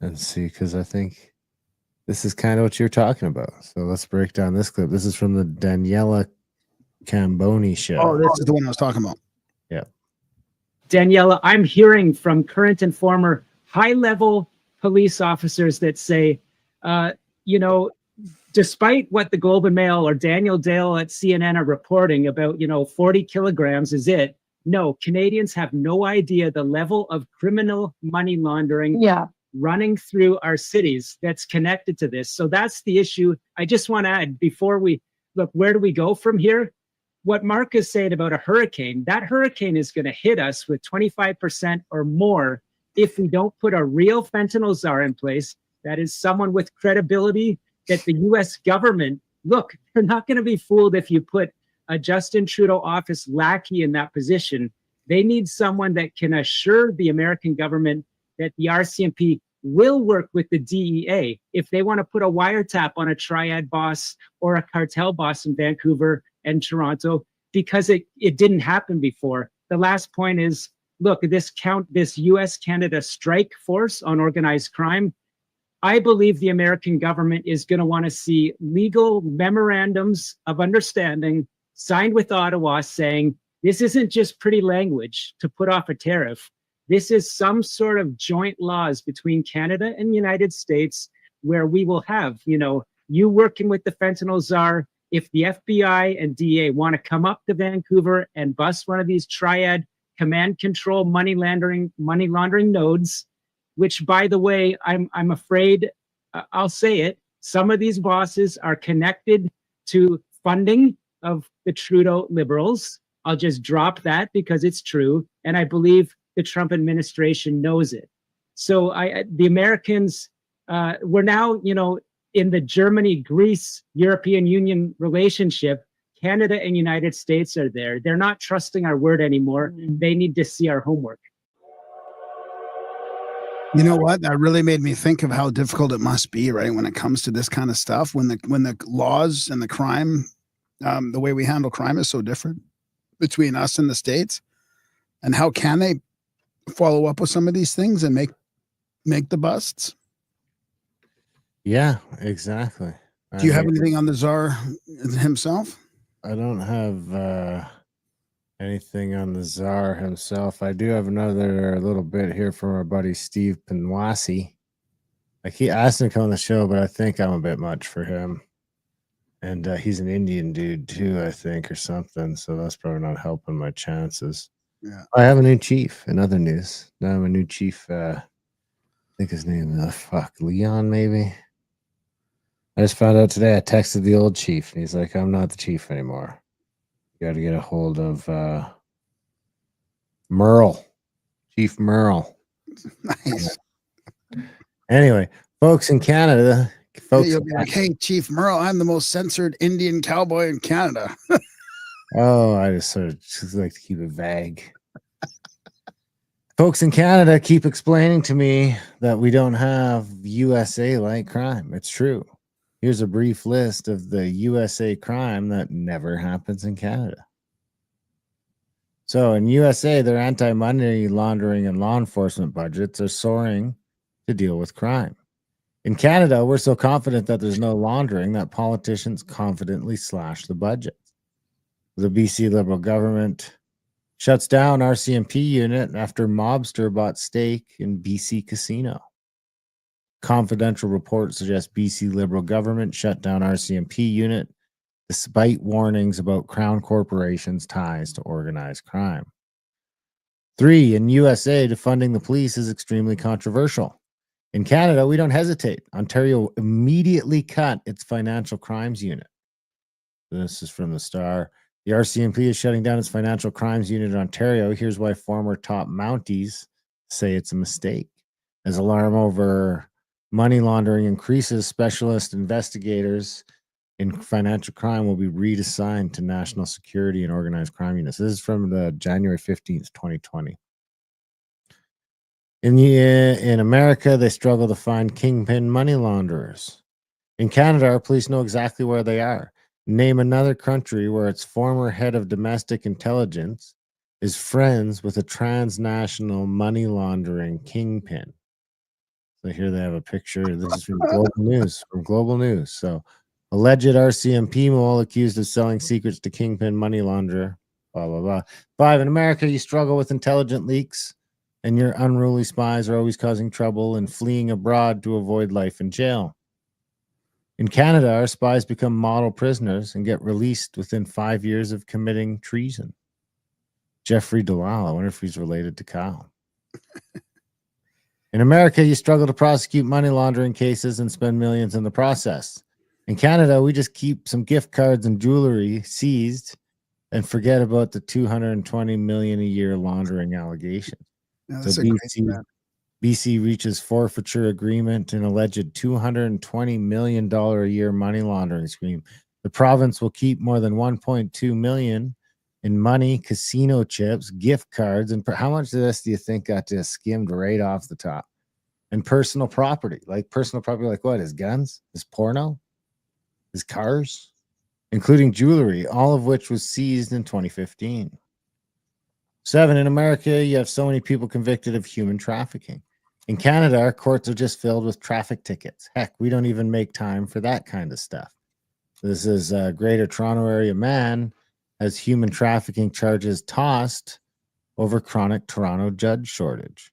and see, because I think this is kind of what you're talking about. So let's break down this clip. This is from the Daniela Cambone show. Oh, this is the one I was talking about. Yeah. Daniela, I'm hearing from current and former high-level police officers that say, you know, despite what the Globe and Mail or Daniel Dale at CNN are reporting about, 40 kilograms is it. No, Canadians have no idea the level of criminal money laundering running through our cities that's connected to this. So that's the issue. I just want to add, before we look, where do we go from here? What Mark is saying about a hurricane, that hurricane is going to hit us with 25% or more if we don't put a real fentanyl czar in place. That is someone with credibility, that the US government, look, they're not going to be fooled if you put a Justin Trudeau office lackey in that position. They need someone that can assure the American government that the RCMP will work with the DEA. If they want to put a wiretap on a triad boss or a cartel boss in Vancouver and Toronto, because it didn't happen before. The last point is, look, this US-Canada strike force on organized crime, I believe the American government is going to want to see legal memorandums of understanding signed with Ottawa saying this isn't just pretty language to put off a tariff. This is some sort of joint laws between Canada and the United States where we will have, you working with the fentanyl czar. If the FBI and DEA want to come up to Vancouver and bust one of these triad command control money laundering nodes, which, by the way, I'm afraid, I'll say it, some of these bosses are connected to funding of the Trudeau Liberals. I'll just drop that because it's true. And I believe the Trump administration knows it. So the Americans, we're now, in the Germany-Greece European Union relationship, Canada and United States are there. They're not trusting our word anymore. They need to see our homework. You know what? That really made me think of how difficult it must be, right, when it comes to this kind of stuff, when the laws and the crime, the way we handle crime is so different between us and the States. And how can they follow up with some of these things and make the busts? Yeah, exactly. Do you have anything on the czar himself? I don't have anything on the czar himself. I do have another little bit here from our buddy Steve Pinwasi. Like, he asked him to come on the show, but I think I'm a bit much for him. And he's an Indian dude too, I think, or something. So that's probably not helping my chances. Yeah. I have a new chief. In other news, now I'm a new chief. I think his name is Leon, maybe. I just found out today. I texted the old chief, and he's like, "I'm not the chief anymore. You got to get a hold of Merle, Chief Merle." Nice. Anyway, folks in Canada, you'll be like, "Hey, Chief Merle, I'm the most censored Indian cowboy in Canada." Oh, I just sort of just like to keep it vague. Folks in Canada keep explaining to me that we don't have USA-like crime. It's true. Here's a brief list of the USA crime that never happens in Canada. So in USA, their anti-money laundering and law enforcement budgets are soaring to deal with crime. In Canada, we're so confident that there's no laundering that politicians confidently slash the budget. The BC Liberal government shuts down RCMP unit after mobster bought stake in BC casino. Confidential reports suggest BC Liberal government shut down RCMP unit despite warnings about Crown Corporation's ties to organized crime. 3, in USA, defunding the police is extremely controversial. In Canada, we don't hesitate. Ontario immediately cut its financial crimes unit. This is from the Star. The RCMP is shutting down its financial crimes unit in Ontario. Here's why former top Mounties say it's a mistake. As alarm over money laundering increases, specialist investigators in financial crime will be reassigned to national security and organized crime units. This is from the January 15th, 2020. In America, they struggle to find kingpin money launderers. In Canada, our police know exactly where they are. Name another country where its former head of domestic intelligence is friends with a transnational money laundering kingpin. So here they have a picture. This is from Global News. From Global News. So alleged RCMP mole accused of selling secrets to kingpin money launderer. Blah blah blah. 5. In America, you struggle with intelligent leaks, and your unruly spies are always causing trouble and fleeing abroad to avoid life in jail. In Canada, our spies become model prisoners and get released within 5 years of committing treason. Jeffrey Delisle. I wonder if he's related to Kyle. In America, you struggle to prosecute money laundering cases and spend millions in the process. In Canada, we just keep some gift cards and jewelry seized and forget about the 220 million a year laundering allegations. Yeah, So that's a great threat. BC reaches forfeiture agreement in alleged $220 million a year money laundering scheme. The province will keep more than 1.2 million in money, casino chips, gift cards, and how much of this do you think got just skimmed right off the top? And personal property, like what? His guns, his porno, his cars, including jewelry, all of which was seized in 2015. 7. In America, you have so many people convicted of human trafficking. In Canada, our courts are just filled with traffic tickets. Heck, we don't even make time for that kind of stuff. This is a Greater Toronto Area man has human trafficking charges tossed over chronic Toronto judge shortage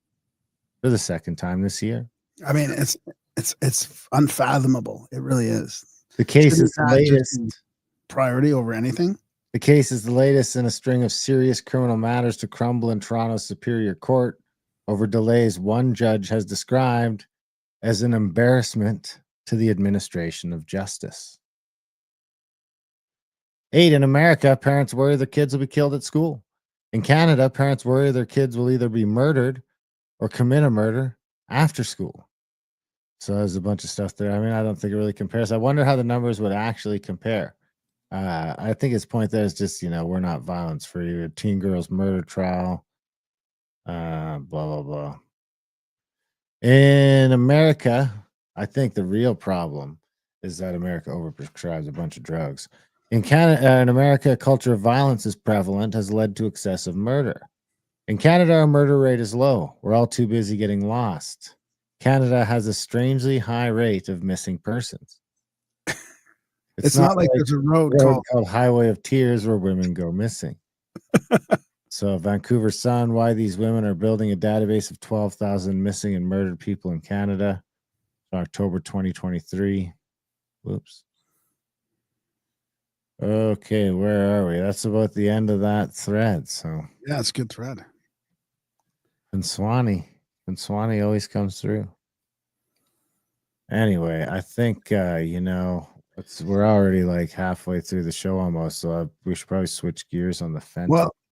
for the second time this year. I mean, it's unfathomable. It really is. The case is the Shouldn't that just latest. be priority over anything. The case is the latest in a string of serious criminal matters to crumble in Toronto's Superior Court over delays one judge has described as an embarrassment to the administration of justice. 8. In America, parents worry their kids will be killed at school. In Canada, parents worry their kids will either be murdered or commit a murder after school. So there's a bunch of stuff there. I mean, I don't think it really compares. I wonder how the numbers would actually compare. I think his point there is just, we're not violence free. A teen girl's murder trial, blah, blah, blah. In America, I think the real problem is that America overprescribes a bunch of drugs. In Canada, in America, a culture of violence is prevalent, has led to excessive murder. In Canada, our murder rate is low. We're all too busy getting lost. Canada has a strangely high rate of missing persons. It's not like there's a road called Highway of Tears where women go missing. So Vancouver Sun, why these women are building a database of 12,000 missing and murdered people in Canada. October 2023. Whoops. Okay, where are we? That's about the end of that thread. So yeah, it's a good thread. And Swanee always comes through. Anyway, I think we're already like halfway through the show almost, so we should probably switch gears on the fentanyl. Well,